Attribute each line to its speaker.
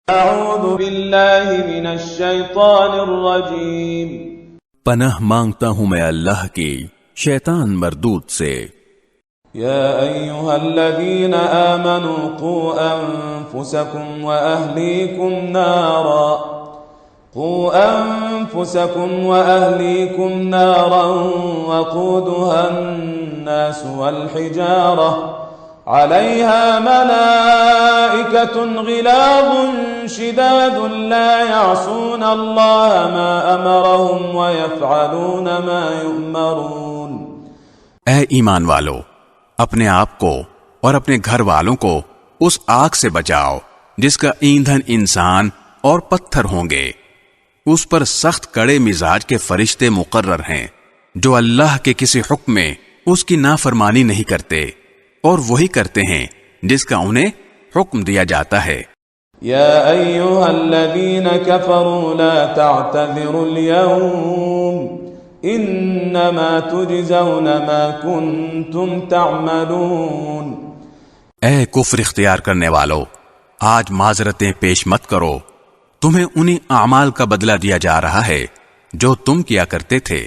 Speaker 1: اعوذ باللہ من الشیطان الرجیم،
Speaker 2: پناہ مانگتا ہوں میں اللہ کی شیطان مردود سے۔
Speaker 1: یا ایہا الذین آمنوا قوا انفسکم واہلیکم نارا وقودها الناس والحجارہ علیہا ملائکۃ غلاظ شداد لا یعصون اللہ ما امرهم ویفعلون ما یؤمرون۔
Speaker 2: اے ایمان والو، اپنے آپ کو اور اپنے گھر والوں کو اس آگ سے بچاؤ جس کا ایندھن انسان اور پتھر ہوں گے، اس پر سخت کڑے مزاج کے فرشتے مقرر ہیں جو اللہ کے کسی حکم میں اس کی نافرمانی نہیں کرتے، اور وہی کرتے ہیں جس کا انہیں حکم دیا جاتا ہے۔
Speaker 1: یا ایہا الذین کفروا لا تعتذروا اليوم انما تجزون ما کنتم تعملون۔
Speaker 2: اے کفر اختیار کرنے والو، آج معذرتیں پیش مت کرو، تمہیں انہی اعمال کا بدلہ دیا جا رہا ہے جو تم کیا کرتے تھے۔